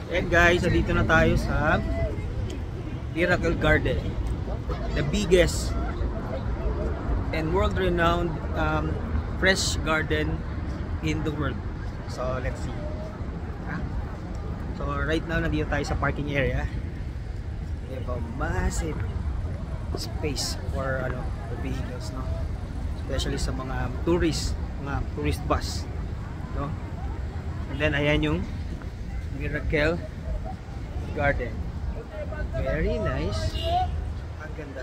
And guys, dito na tayo sa Miracle Garden, the biggest and world-renowned fresh garden in the world. So let's see. So right now nandito tayo sa parking area. We have a massive space for for vehicles, no? Especially sa mga tourist bus, no? And then ayan yung Miracle Garden. Very nice. Ang ganda.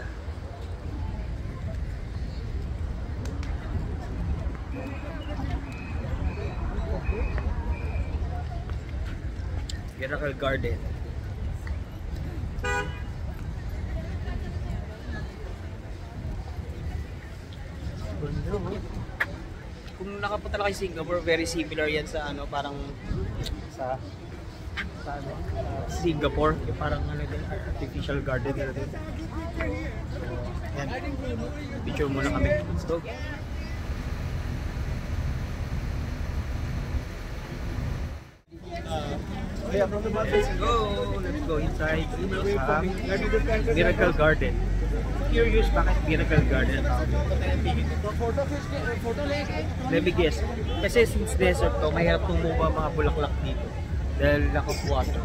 Miracle Garden. Kung nakapunta na kayo Singapore, very similar yan sa parang sa Singapore, yung parang din, artificial garden nila din. So, yan. Picture muna kami. Let's go. Let's go inside Miracle Garden. Curious bakit Miracle Garden? Let me guess. Kasi since desert to, mahirap tumubo mga bulaklak dito. Dahil lack of water.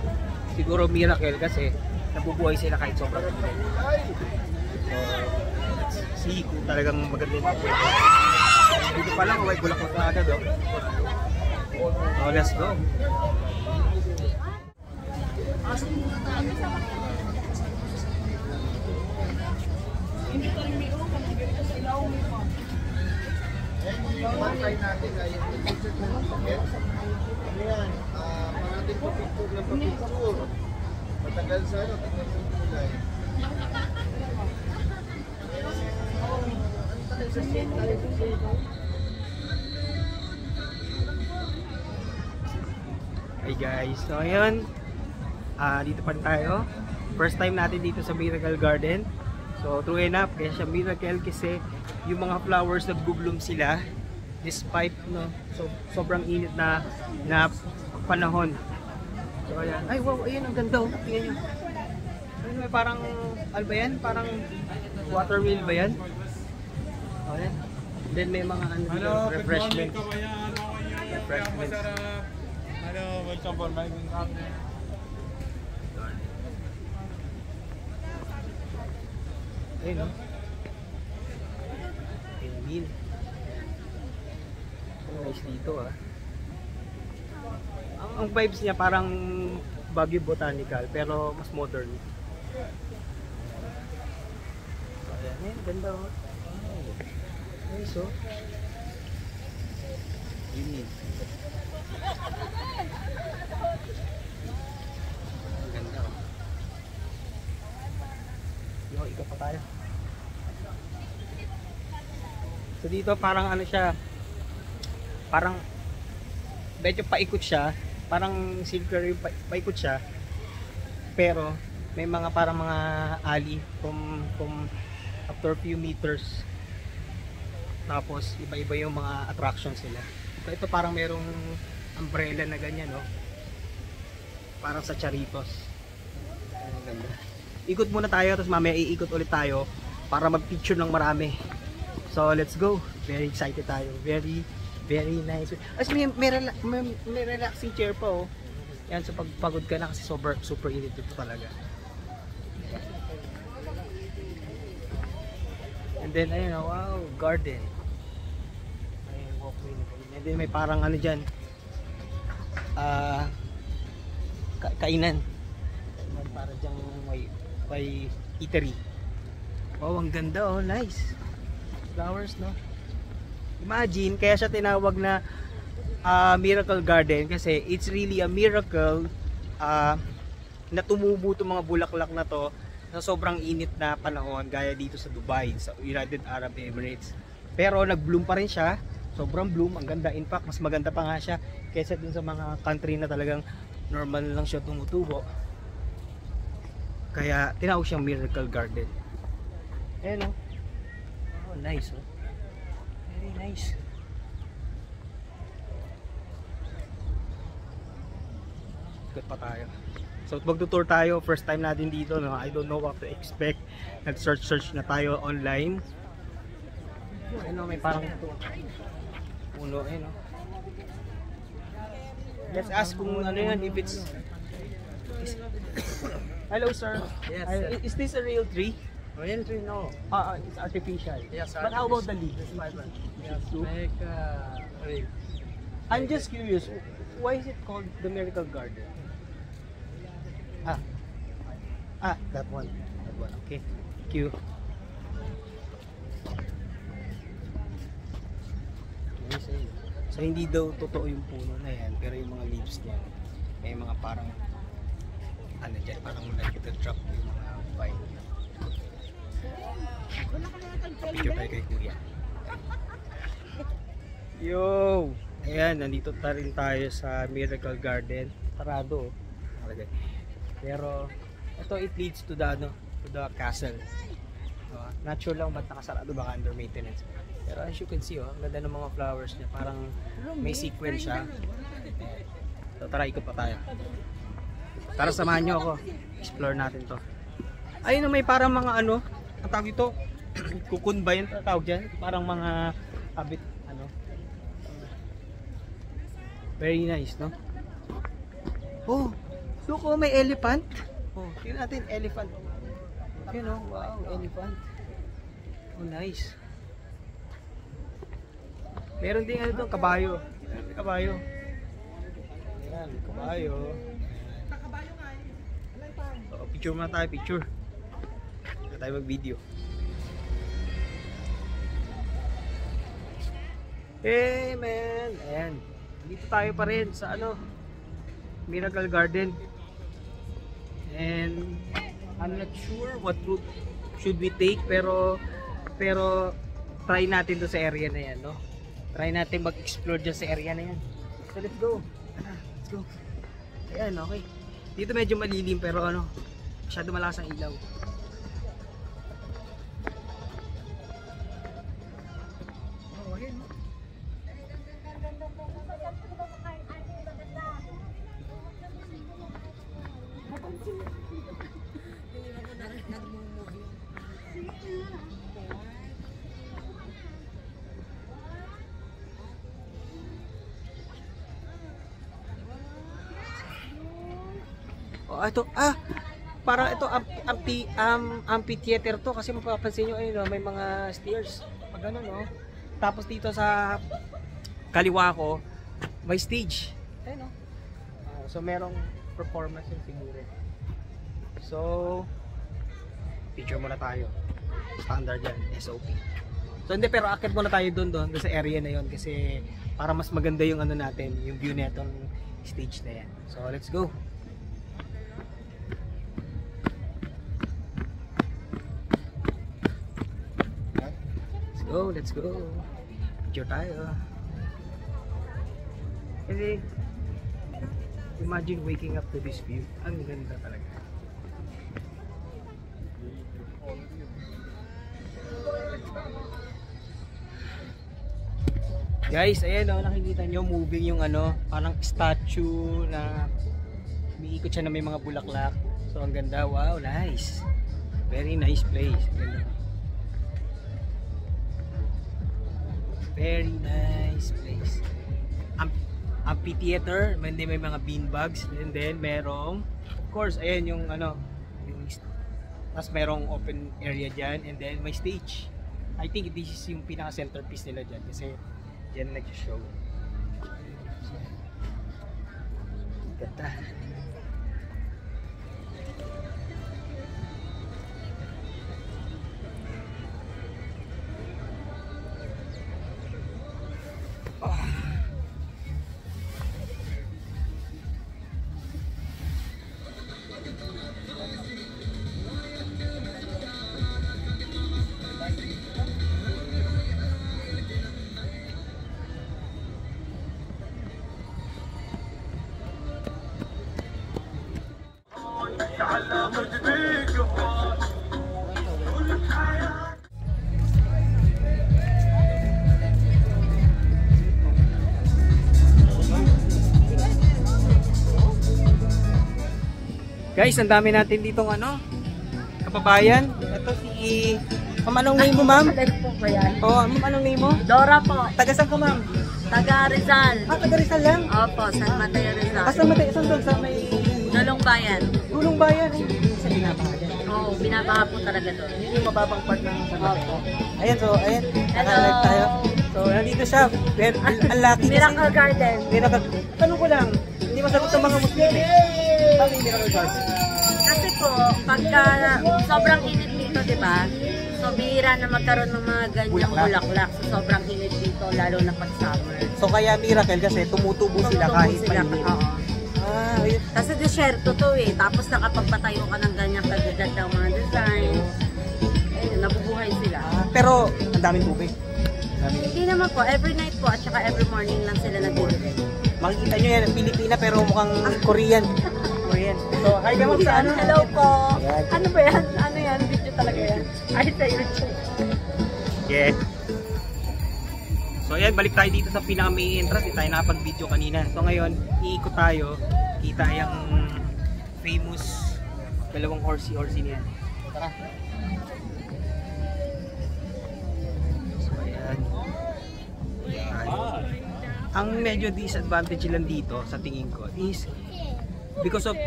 Siguro miracle kasi nabubuhay sila kahit sobrang init. So, let's see kung talagang maganda yung buhay. Dito pa lang, may bulaklak na agad. So, let's go. Try natin ay picture ng paket. Ano yan? Parating pa-picture ng pa-picture. Matagal sa tingnan yung kulay. Hey guys, so ayun, dito pa tayo. First time natin dito sa Miracle Garden. So true enough, kaya siya miracle kasi yung mga flowers nag-bloom sila despite sobrang init na panahon. So ayan, ay wow, ayan ang ganda, tingnan nyo. Ano, parang ano ba yan? Parang watermill ba yan? Oh, ayan. Then may mga refreshments. Hello, welcome for my company. Ayun, no? Ayun, nice dito, Ang vibes niya parang Baguio Botanical, pero mas modern. So, ayan, ganda, nice, Yun. Ganda, ikaw pa tayo. So dito parang siya, parang medyo paikot siya, parang circular yung paikot siya, pero may mga parang mga alley from after few meters, tapos iba-iba yung mga attractions nila. So ito parang merong umbrella na ganyan, parang sa Charitos. Ang ganda. Ikot muna tayo, tapos mamaya iikot ulit tayo para mag-picture ng marami. So let's go. Very excited tayo. Very, very nice. As may relaxing chair pa, Yan, so pagpagod ka na kasi super init dito talaga. And then ayun, wow, garden. May walkway na ganyan. And then may parang dyan, kainan. Para dyang may eatery. Wow, ang ganda, nice. Flowers, no? Imagine, kaya siya tinawag na Miracle Garden kasi it's really a miracle na tumubo itong mga bulaklak na to sa sobrang init na panahon gaya dito sa Dubai, sa United Arab Emirates. Pero nag-bloom pa rin siya, sobrang bloom, ang ganda. In fact, mas maganda pa nga siya kaysa dun sa mga country na talagang normal lang siya tumutubo. Kaya tinawag siyang Miracle Garden. Ayan, oh, nice, very nice. ikot pa tayo. So magtutour tayo, first time natin dito, no? I don't know what to expect. Nag-search na tayo online. Ano, may parang puno, no? Let's ask kung ano yan, if it's... Hello sir. Yes, Is this a real tree? Real tree, no. It's artificial. Yes, But how about the leaves? Yes, make real. I'm just curious, why is it called the Miracle Garden? That one. That one. Okay. Thank you. So hindi daw totoo yung puno na yan, pero yung mga leaves niya, may mga parang ano dyan, parang nag-drop yung mga vine. Picture tayo kay Kuya. Yo! Ayan, nandito ta rin tayo sa Miracle Garden. Sarado, oh. Pero ito, it leads to the castle. Not sure lang ba't nakasarado, baka under maintenance. Pero as you can see, ang ganda ng mga flowers niya, parang may sequence siya. So tara, ikot pa tayo. Tara, samahan nyo ako. Explore natin to. Ayun, may parang mga ano, ang tawag ito, kukun ba yun tawag dyan? Parang mga habit, ano. Very nice, no? Oh, look, oh, may elephant. Oh, tingnan natin, elephant. You know, wow, elephant. Oh, nice. Meron din ano doon, kabayo. May kabayo. Ayan, may kabayo. So, picture muna tayo, picture. Hindi tayo mag-video. Hey man! Ayan. Dito tayo pa rin sa ano, Miracle Garden. And I'm not sure what route should we take, pero try natin to sa area na yan, no? Try natin mag-explore dyan sa area na yan. So let's go. Let's go. Ayan, okay. Dito medyo malilim, pero ano, masyado malakas ang ilaw. Oh, ayan, no? Oh, ito, parang ito amphitheater to, kasi mapapansin nyo, ayun, no, may mga stairs pag ano, no. Tapos dito sa kaliwa ko may stage, ayun, no. So merong performance yun siguro. So picture muna tayo, standard yan, SOP. So hindi, pero akit muna tayo doon sa area na yon, kasi para mas maganda yung ano natin, yung view netong stage na yan. So let's go. Let's go. Picture tayo. Kasi imagine waking up to this view. Ang ganda talaga. Guys, ayan, oh, nakikita nyo moving yung ano, parang statue na umiikot siya na may mga bulaklak. So ang ganda. Wow, nice. Very nice place. Ganda. Very nice place. Amphitheater, may mga beanbags, and then merong, of course, ayan yung ano, tapos merong open area dyan, and then may stage. I think this is yung pinaka centerpiece nila dyan, kasi dyan nag-show. Ganda. Guys, ang dami natin ditong ano, kababayan. Ito si... Ma'am, anong name mo, ma'am? po ba yan? Oo, ma'am, anong name mo? Dora po. Taga saan ka, ma'am? Taga Rizal. Taga Rizal lang? Opo, San Mateo Rizal. Saan matay? Saan doon? Sa may... Dulong Bayan. Gulong bayan. Sa binabaha dyan. Oo, binabaha po talaga doon. Yun yung mababang part ng San Mateo. Opo. Ayan, so, ayan. Hello. Naka-live tayo. So, nandito siya. Ang lucky kasi. Miracle Garden. Miracle. Tanong ko lang, hindi masagot ng mga Muslim. Bakit yung Miracle Garden? Kasi po, pagka sobrang init dito, di ba? So, bihira na magkaroon ng mga ganyang bulaklak. So, sobrang init dito, lalo na pag summer. So, kaya Miracle kasi tumutubo sila kahit mainit. Oo. Ah, ayun. Kasi desierto to eh. Tapos nakapagpatayo ka ng ganyang kagagandang mga design. Ayun, nabubuhay sila. Pero, ang daming tubig. Hindi naman po, every night po at saka every morning lang sila nagbibigay. Makikita nyo yan, Pilipina pero mukhang Korean. Korean. So, hi ka ma'am sa ano? Hello po. Yan. Ano ba yan? Ano yan? Video talaga yan. Ay, sa YouTube. Yeah. So ayan, balik tayo dito sa pinaka main entrance. Hindi tayo nakapag-video kanina. So ngayon, iikot tayo. Kita yung famous dalawang horsey niyan. Tara. So ayan. Ayan. Ang medyo disadvantage lang dito sa tingin ko is because of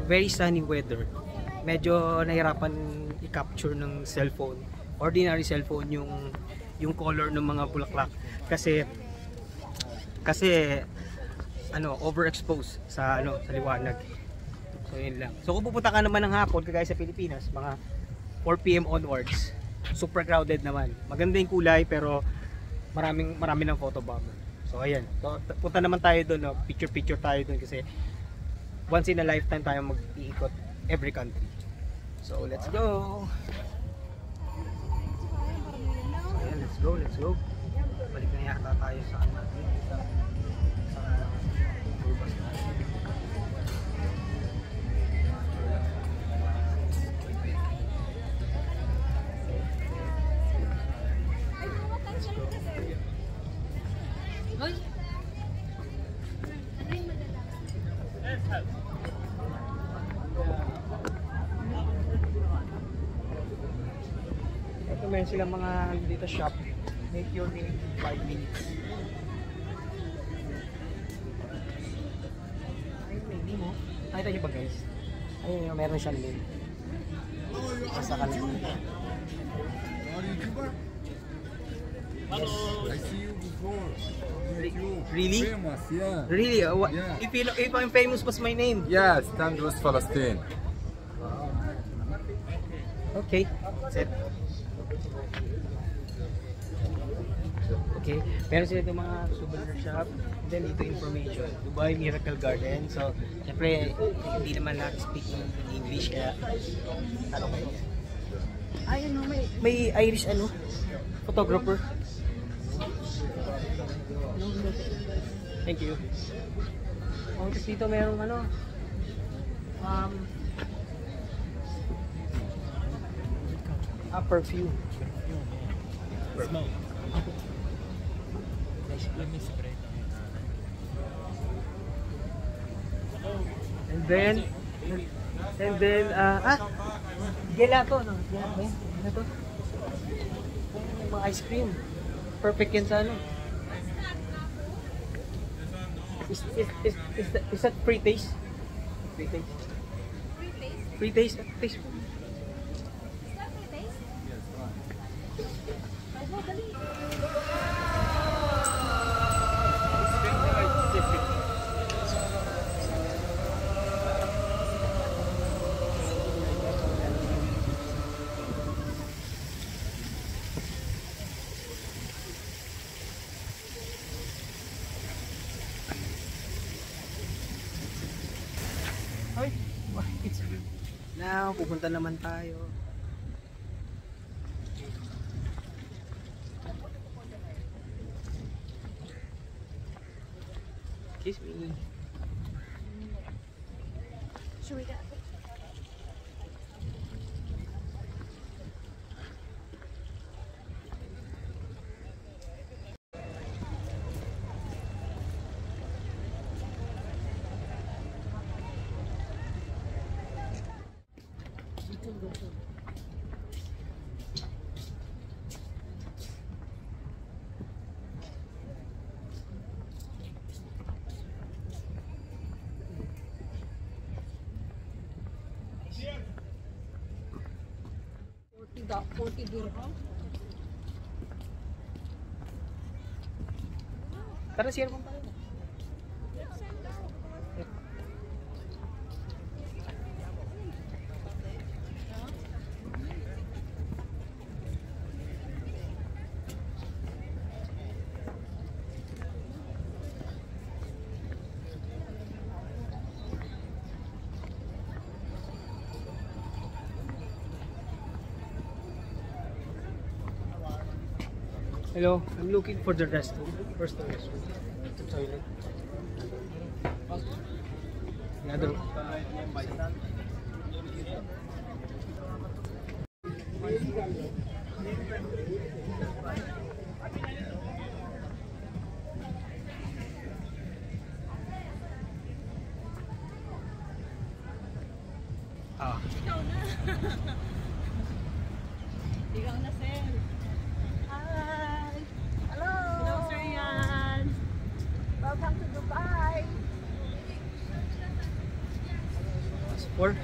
very sunny weather. Medyo nahirapan i-capture ng cellphone. Ordinary cellphone yung color ng mga bulaklak kasi ano, overexposed sa sa liwanag. So yun lang. So kung pupunta ka naman ng hapon kagaya sa Pilipinas, mga 4 PM onwards, super crowded naman. Maganda yung kulay pero marami ng photobomber. So ayan. So punta naman tayo doon, no? Picture tayo doon kasi once in a lifetime tayo mag-iikot every country. So let's go. Let's go. Balik na yata tayo sa natin. Sa tour bus natin. Ito meron silang mga dito shop. Make your name in 5 minutes. Ayun, may name mo. Nakita niyo ba guys? Ayun, meron siyang name. Basta ka lang. Hello. I see you before. Really? Famous, yeah. Really? Yeah. If I'm famous, what's my name? Yes, Tandrus Palestine. Okay, that's it. Okay, meron sila itong mga souvenir shop. Then dito information, Dubai Miracle Garden. So, syempre, hindi naman natin speak English kaya tanong ko. Ay, ano, may Irish photographer. Thank you. Oh, tapos dito merong perfume. And then gelato, no? Gelato yan. Ano to? Yung mga ice cream. Perfect yan sa Is that free taste? Free taste. Free taste? Taste mo. Now, pupunta naman tayo. Kiss me. Should we go? 40 dirham. Tara, share mo pa rin. Hello, I'm looking for the restroom. First the restroom. The toilet. Another one. Ah. Ikaw na, sir. Hi! Hello! Hello, Sir Yan! Welcome to Dubai! Passport.